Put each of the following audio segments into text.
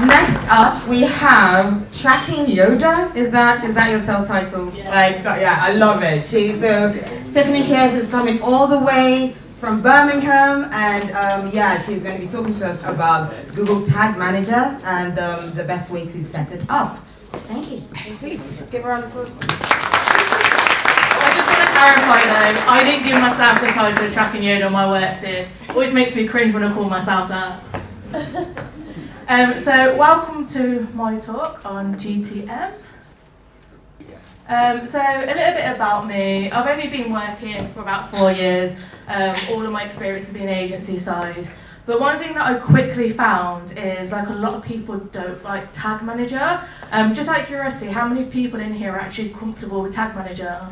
Next up, we have Tracking Yoda. Is that your self-title? Yeah, I love it. Tiffany Shears is coming all the way from Birmingham, and she's going to be talking to us about Google Tag Manager and the best way to set it up. Thank you. Please give her a round of applause. I just want to clarify though, I didn't give myself the title of Tracking Yoda on my work did. Always makes me cringe when I call myself that. So welcome to my talk on GTM. So a little bit about me. I've only been working for about 4 years. All of my experience has been agency side. But one thing that I quickly found is a lot of people don't like Tag Manager. Just out of curiosity, how many people in here are actually comfortable with Tag Manager?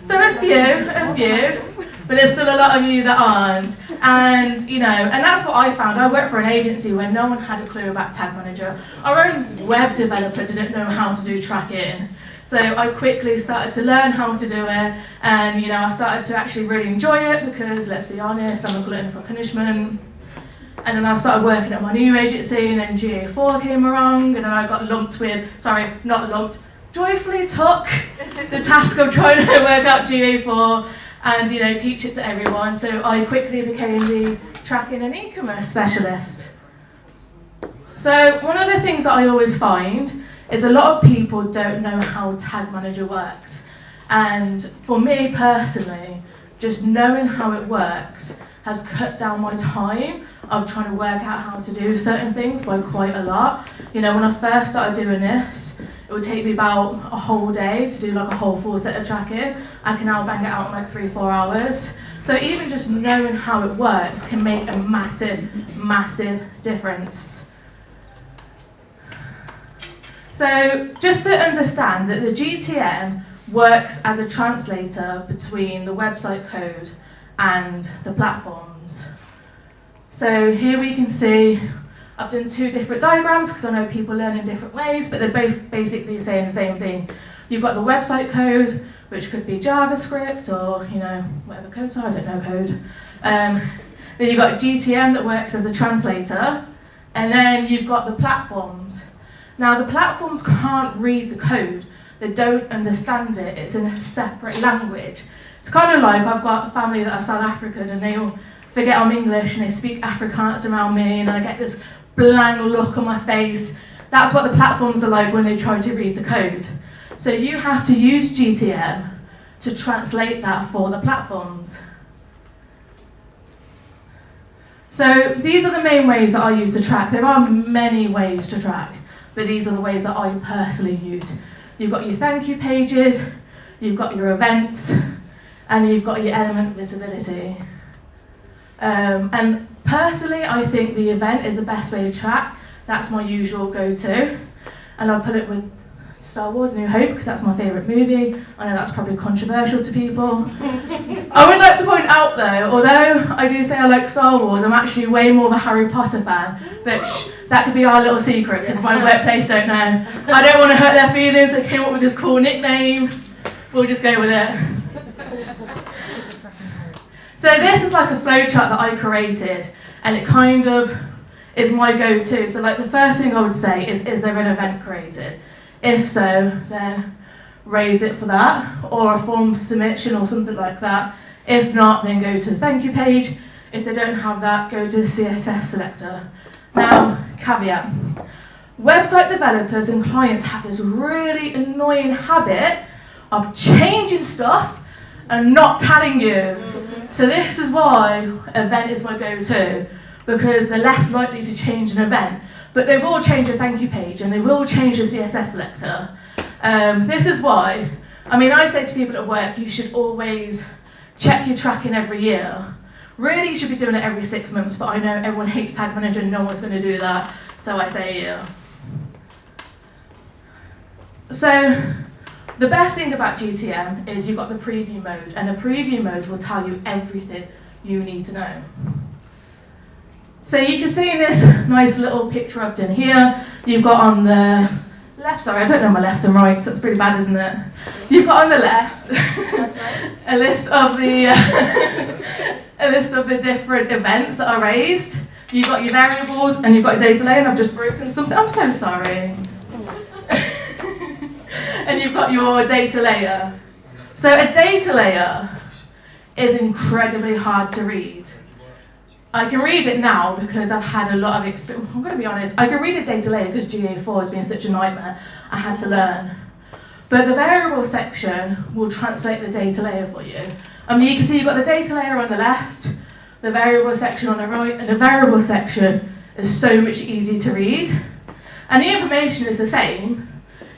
So a few, but there's still a lot of you that aren't. And that's what I found. I worked for an agency where no one had a clue about Tag Manager. Our own web developer didn't know how to do tracking. So I quickly started to learn how to do it, and I started to actually really enjoy it because, let's be honest, I'm a glutton for punishment. And then I started working at my new agency, and then GA4 came along, and then I got joyfully took the task of trying to work out GA4 and teach it to everyone. So I quickly became the tracking and e-commerce specialist. So one of the things that I always find is a lot of people don't know how Tag Manager works. And for me personally, just knowing how it works has cut down my time of trying to work out how to do certain things by quite a lot. When I first started doing this, it would take me about a whole day to do a whole full set of tracking. I can now bang it out in 3-4 hours. So even just knowing how it works can make a massive, massive difference. So just to understand that the GTM works as a translator between the website code and the platforms. So here we can see, I've done 2 different diagrams because I know people learn in different ways, but they're both basically saying the same thing. You've got the website code, which could be JavaScript or whatever code, I don't know code. Then you've got GTM that works as a translator, and then you've got the platforms. Now the platforms can't read the code, they don't understand it, it's in a separate language. It's kind of like I've got a family that are South African and they all forget I'm English and they speak Afrikaans around me and I get this blank look on my face. That's what the platforms are like when they try to read the code. So you have to use GTM to translate that for the platforms. So these are the main ways that I use to track. There are many ways to track, but these are the ways that I personally use. You've got your thank you pages, you've got your events, and you've got your element visibility. And personally, I think the event is the best way to track. That's my usual go-to. And I'll put it with Star Wars: A New Hope because that's my favourite movie. I know that's probably controversial to people. I would like to point out though, although I do say I like Star Wars, I'm actually way more of a Harry Potter fan. But that could be our little secret because my workplace don't know. I don't want to hurt their feelings. They came up with this cool nickname. We'll just go with it. So this is a flowchart that I created, and it kind of is my go-to. So the first thing I would say is there an event created? If so, then raise it for that, or a form submission or something like that. If not, then go to the thank you page. If they don't have that, go to the CSS selector. Now, caveat. Website developers and clients have this really annoying habit of changing stuff and not telling you. So this is why event is my go-to, because they're less likely to change an event, but they will change a thank you page and they will change the CSS selector. This is why, I say to people at work, you should always check your tracking every year. Really, you should be doing it every 6 months, but I know everyone hates Tag Manager and no one's going to do that, so I say a year. So the best thing about GTM is you've got the preview mode, and the preview mode will tell you everything you need to know. So you can see this nice little picture I've done here. You've got on the left, sorry, I don't know my left and right, so it's pretty bad, isn't it? You've got on the left That's right. a list of the different events that are raised. you've got your variables and you've got a data layer, and I've just broken something. I'm so sorry. And you've got your data layer. So a data layer is incredibly hard to read. I can read it now because I've had a lot of experience. I'm going to be honest, I can read a data layer because GA4 has been such a nightmare. I had to learn. But the variable section will translate the data layer for you. You can see you've got the data layer on the left, the variable section on the right, and the variable section is so much easier to read. And the information is the same,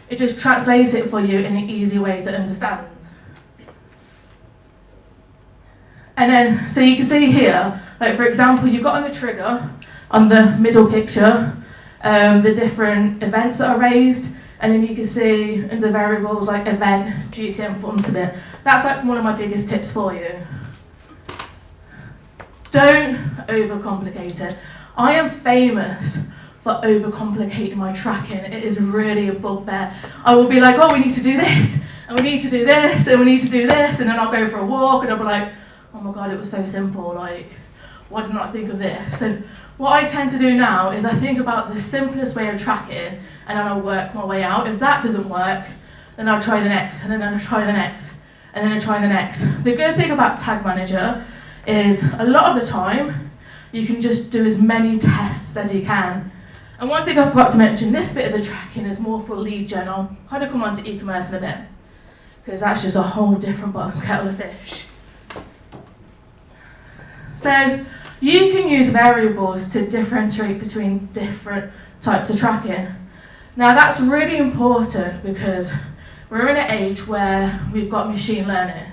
it just translates it for you in an easy way to understand. And then, so you can see here, like for example, you've got on the trigger, on the middle picture, the different events that are raised, and then you can see under variables like event, GTM form submit. That's like one of my biggest tips for you. Don't overcomplicate it. I am famous for overcomplicating my tracking. It is really a bugbear. I will be like, oh, we need to do this, and we need to do this, and we need to do this, and then I'll go for a walk, and I'll be like, oh my God, it was so simple, like, why didn't I think of this? So what I tend to do now is I think about the simplest way of tracking, and then I'll work my way out. If that doesn't work, then I'll try the next, and then I'll try the next, and then I'll try the next. The good thing about Tag Manager is a lot of the time, you can just do as many tests as you can. And one thing I forgot to mention, this bit of the tracking is more for lead gen. I'll kind of come on to e-commerce in a bit, because that's just a whole different kettle of fish. So you can use variables to differentiate between different types of tracking. Now that's really important because we're in an age where we've got machine learning,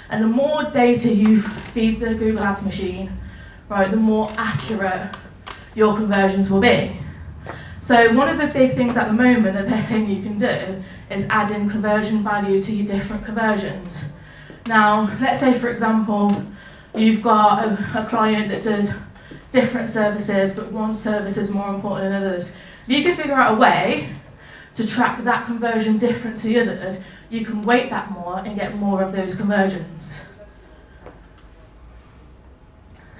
and the more data you feed the Google Ads machine, right, the more accurate your conversions will be. So one of the big things at the moment that they're saying you can do is add in conversion value to your different conversions. Now, let's say for example, you've got a client that does different services, but one service is more important than others. If you can figure out a way to track that conversion different to the others, you can weight that more and get more of those conversions.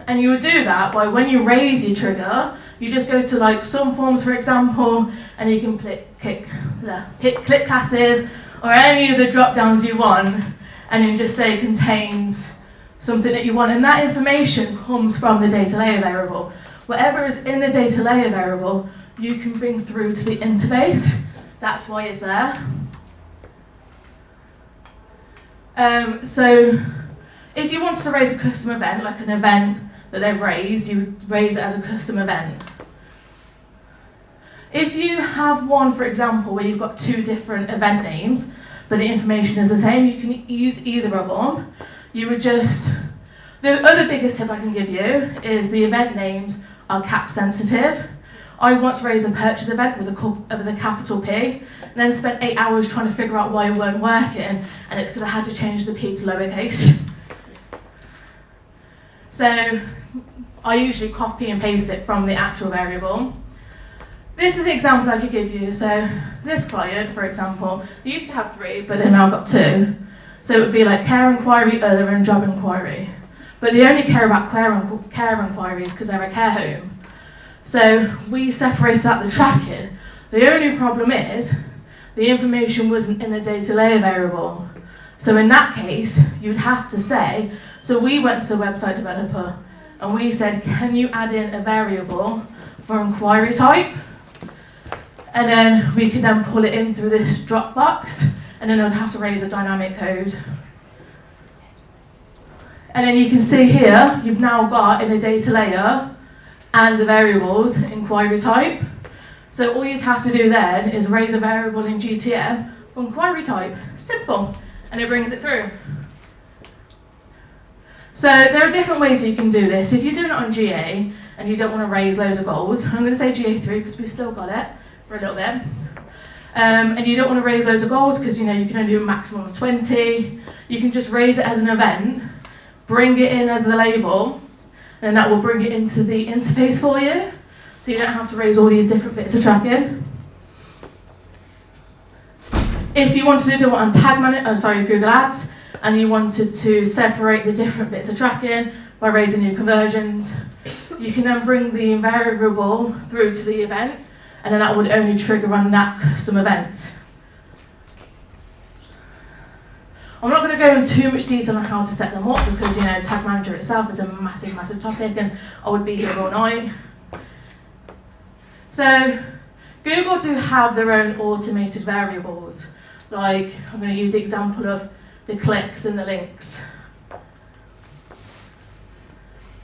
And you would do that by when you raise your trigger, you just go to like some forms, for example, and you can hit click classes or any of the drop downs you want, and then just say contains something that you want, and that information comes from the data layer variable. Whatever is in the data layer variable, you can bring through to the interface. That's why it's there. So if you wanted to raise a custom event, like an event that they've raised, you would raise it as a custom event. If you have one, for example, where you've got two different event names, but the information is the same, you can use either of them. You would just, the other biggest tip I can give you is the event names are cap sensitive. I once raised a purchase event with a capital P, and then spent 8 hours trying to figure out why it weren't working, and it's because I had to change the P to lowercase. So I usually copy and paste it from the actual variable. This is an example I could give you. So this client, for example, they used to have 3, but they've now got 2. So it would be like care inquiry, other, and job inquiry. But they only care about care inquiries because they're a care home. So we separated out the tracking. The only problem is the information wasn't in the data layer variable. So in that case, you'd have to say, so we went to the website developer and we said, can you add in a variable for inquiry type? And then we could then pull it in through this drop box, and then I would have to raise a dynamic code. And then you can see here, you've now got in the data layer and the variables inquiry type. So all you'd have to do then is raise a variable in GTM for inquiry type. Simple. And it brings it through. So there are different ways you can do this. If you're doing it on GA and you don't want to raise loads of goals, I'm going to say GA3 because we've still got it for a little bit. And you don't want to raise loads of goals because you can only do a maximum of 20. You can just raise it as an event, bring it in as the label, and that will bring it into the interface for you. So you don't have to raise all these different bits of tracking. If you wanted to do it on Google Ads, and you wanted to separate the different bits of tracking, by raising new conversions. You can then bring the variable through to the event, and then that would only trigger on that custom event. I'm not going to go into too much detail on how to set them up because, you know, Tag Manager itself is a massive, massive topic, and I would be here all night. So, Google do have their own automated variables. Like, I'm going to use the example of the clicks and the links.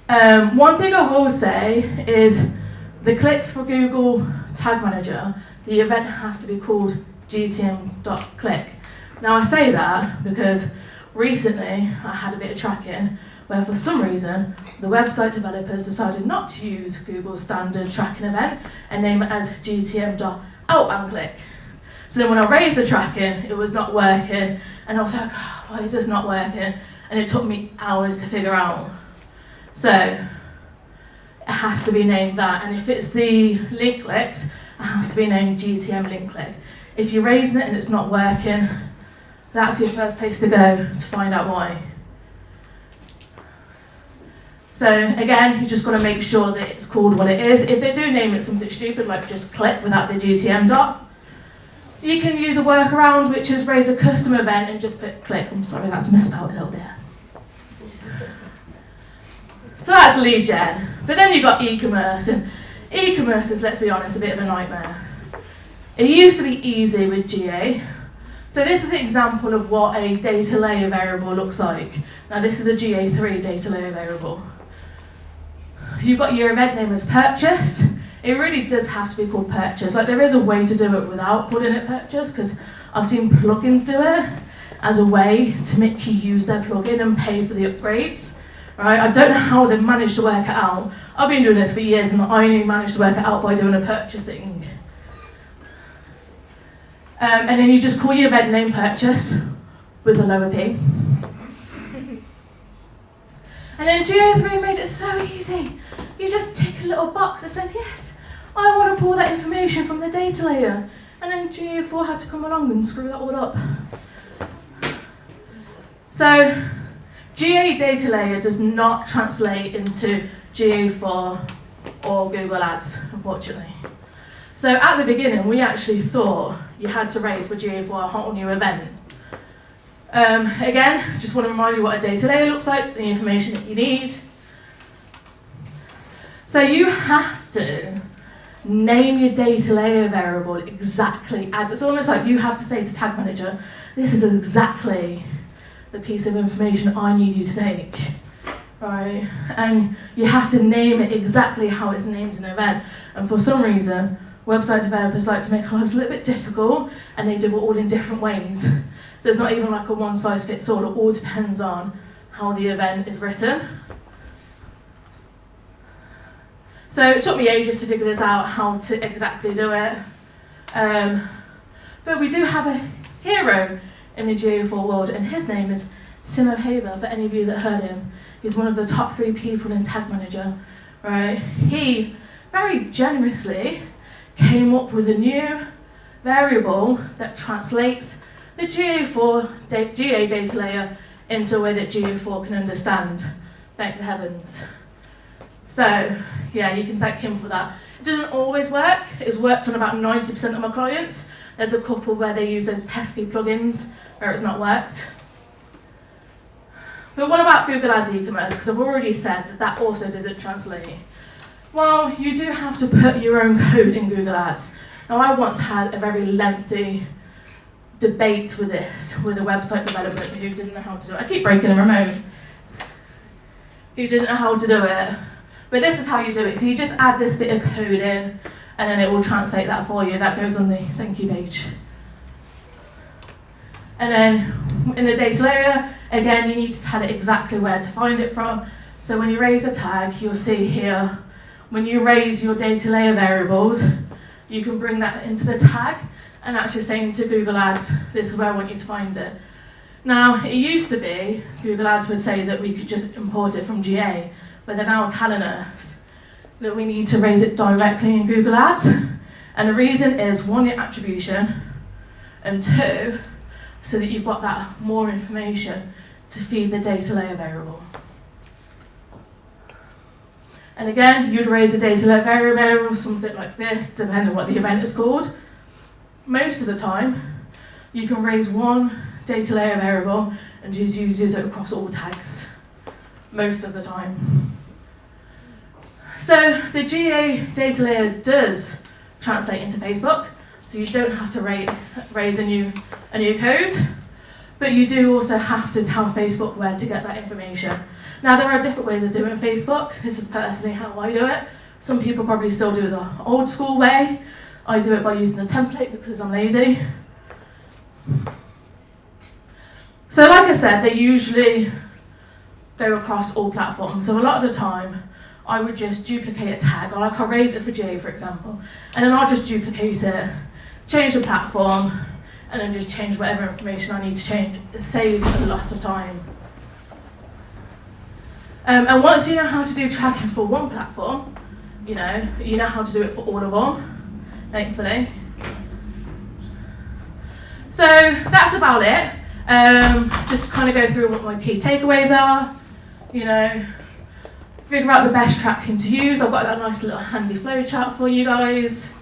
One thing I will say is the clicks for Google Tag Manager, the event has to be called GTM.click. Now I say that because recently I had a bit of tracking where for some reason the website developers decided not to use Google's standard tracking event and name it as GTM.outboundclick. So then when I raised the tracking, it was not working, and I was like, oh, why is this not working? And it took me hours to figure out. So it has to be named that, and if it's the link clicks, it has to be named GTM link click. If you're raising it and it's not working, that's your first place to go to find out why. So again, you just got to make sure that it's called what it is. If they do name it something stupid like just click without the GTM dot, you can use a workaround, which is raise a custom event and just put click. I'm sorry, that's misspelled a little bit. So that's lead gen. But then you've got e-commerce, and e-commerce is, let's be honest, a bit of a nightmare. It used to be easy with GA. So this is an example of what a data layer variable looks like. Now this is a GA3 data layer variable. You've got your event name as purchase. It really does have to be called purchase. Like, there is a way to do it without putting it purchase, because I've seen plugins do it as a way to make you use their plugin and pay for the upgrades. Right? I don't know how they've managed to work it out. I've been doing this for years and I only managed to work it out by doing a purchase thing. And then you just call your event name purchase with a lower P. And then GA3 made it so easy. You just tick a little box that says, yes, I want to pull that information from the data layer. And then GA4 had to come along and screw that all up. So, GA data layer does not translate into GA4 or Google Ads, unfortunately. So at the beginning, we actually thought you had to raise for GA4 a whole new event. Again, just want to remind you what a data layer looks like, the information that you need. So you have to name your data layer variable exactly as, it's almost like you have to say to Tag Manager, this is exactly the piece of information I need you to take. Right? And you have to name it exactly how it's named in an event. And for some reason, website developers like to make our lives a little bit difficult, and they do it all in different ways. So it's not even like a one-size-fits-all, it all depends on how the event is written. So it took me ages to figure this out, how to exactly do it. But we do have a hero in the GA4 world, and his name is Simo Haber, for any of you that heard him. He's one of the top 3 people in Tag Manager, right? He very generously came up with a new variable that translates the GA4 GA data layer into a way that GA4 can understand. Thank the heavens. So, yeah, you can thank him for that. It doesn't always work. It's worked on about 90% of my clients. There's a couple where they use those pesky plugins where it's not worked. But what about Google Ads e-commerce? Because I've already said that that also doesn't translate. Well, you do have to put your own code in Google Ads. Now, I once had a very lengthy debate with this, with a website developer who didn't know how to do it. I keep breaking the remote. Who didn't know how to do it. But this is how you do it. So you just add this bit of code in, and then it will translate that for you. That goes on the thank you page. And then in the data layer, again, you need to tell it exactly where to find it from. So when you raise a tag, you'll see here, when you raise your data layer variables, you can bring that into the tag and actually saying to Google Ads, this is where I want you to find it. Now, it used to be, Google Ads would say that we could just import it from GA, but they're now telling us that we need to raise it directly in Google Ads. And the reason is, 1, your attribution, and 2, so that you've got that more information to feed the data layer variable. And again, you'd raise a data layer variable, something like this, depending on what the event is called. Most of the time, you can raise one data layer variable and just use it across all tags. Most of the time. So the GA data layer does translate into Facebook, so you don't have to raise a new code, but you do also have to tell Facebook where to get that information. Now there are different ways of doing Facebook. This is personally how I do it. Some people probably still do it the old school way. I do it by using a template because I'm lazy. So like I said, they usually go across all platforms. So a lot of the time, I would just duplicate a tag, or like I'll raise it for GA, for example, and then I'll just duplicate it, change the platform, and then just change whatever information I need to change. It saves a lot of time. And once you know how to do tracking for one platform, you know how to do it for all of them, thankfully. So that's about it. Just kind of go through what my key takeaways are, figure out the best tracking to use. I've got that nice little handy flowchart for you guys.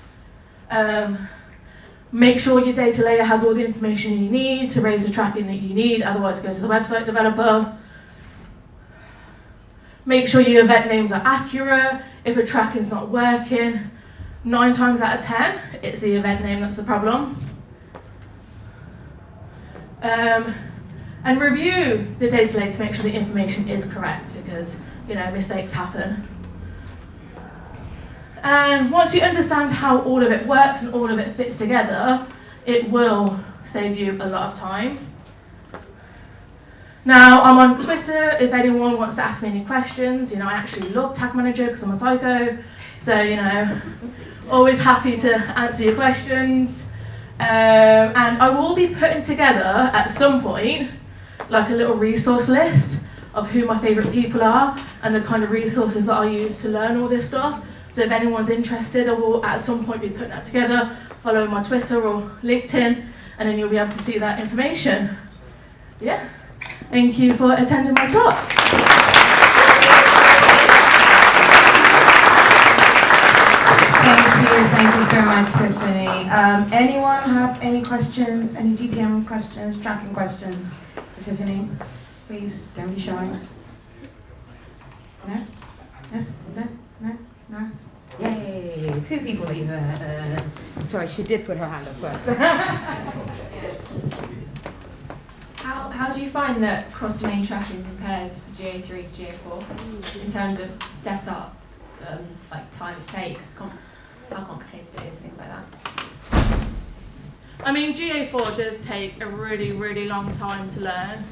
Make sure your data layer has all the information you need to raise the tracking that you need, otherwise go to the website developer. Make sure your event names are accurate. If a tracking's not working, 9 times out of 10, it's the event name that's the problem. And review the data layer to make sure the information is correct, because mistakes happen. And once you understand how all of it works and all of it fits together, it will save you a lot of time. Now, I'm on Twitter if anyone wants to ask me any questions. I actually love Tag Manager because I'm a psycho. So, always happy to answer your questions. And I will be putting together at some point like a little resource list of who my favourite people are and the kind of resources that I use to learn all this stuff. So if anyone's interested, I will at some point be putting that together, follow my Twitter or LinkedIn, and then you'll be able to see that information. Yeah, thank you for attending my talk. Thank you so much, Tiffany. Anyone have any questions, any GTM questions, tracking questions for Tiffany? Please, don't be shy. No? Yes? No? Yay! 2 people even. Sorry, she did put her hand up first. How do you find that cross-domain tracking compares for GA3 to GA4 in terms of setup, like time it takes, how complicated it is, things like that? I mean, GA4 does take a really, really long time to learn.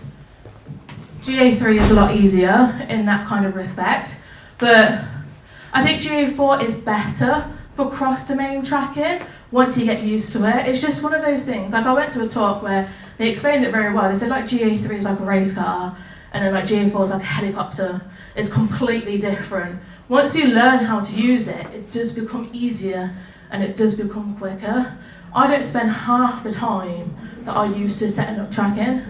GA3 is a lot easier in that kind of respect, but I think GA4 is better for cross-domain tracking once you get used to it. It's just one of those things. Like I went to a talk where they explained it very well. They said like GA3 is like a race car, and then like GA4 is like a helicopter. It's completely different. Once you learn how to use it, it does become easier and it does become quicker. I don't spend half the time that I used to setting up tracking.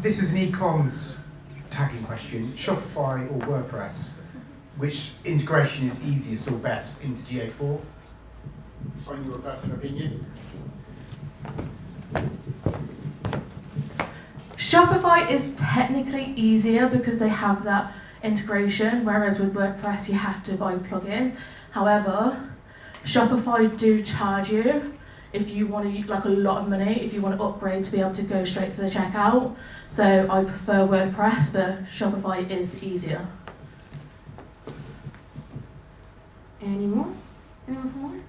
This is an e-commerce tagging question. Shopify or WordPress, which integration is easiest or best into GA4? On your personal opinion? Shopify is technically easier because they have that integration, whereas with WordPress you have to buy plugins. However, Shopify do charge you if you want to use like a lot of money, if you want to upgrade to be able to go straight to the checkout. So I prefer WordPress, but Shopify is easier. Any more? Anyone for more?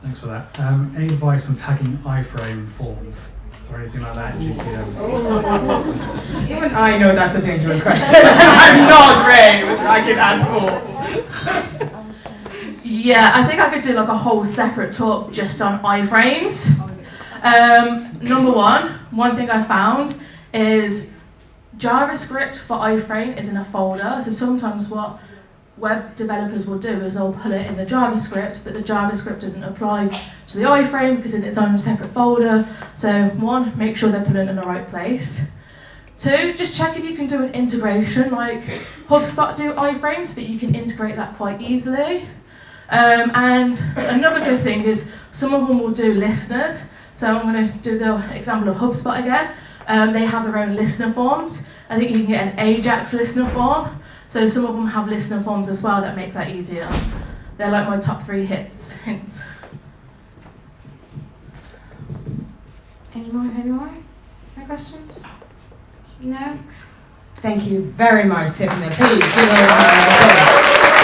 Thanks for that. Any advice on tagging iframe forms or anything like that in GTM? Even I know that's a dangerous question. I'm not great with tracking at all. Yeah, I think I could do like a whole separate talk just on iframes. Number one thing I found is JavaScript for iframe is in a folder. So sometimes what web developers will do is they'll put it in the JavaScript, but the JavaScript doesn't apply to the iframe because it's in its own separate folder. So 1, make sure they're put it in the right place. 2, just check if you can do an integration, like HubSpot do iframes, but you can integrate that quite easily. And another good thing is some of them will do listeners. So I'm going to do the example of HubSpot again. They have their own listener forms. I think you can get an Ajax listener form. So some of them have listener forms as well that make that easier. They're like my top 3 hints. Any more? No questions? No? Thank you very much, Tiffany. Please give her a round of applause.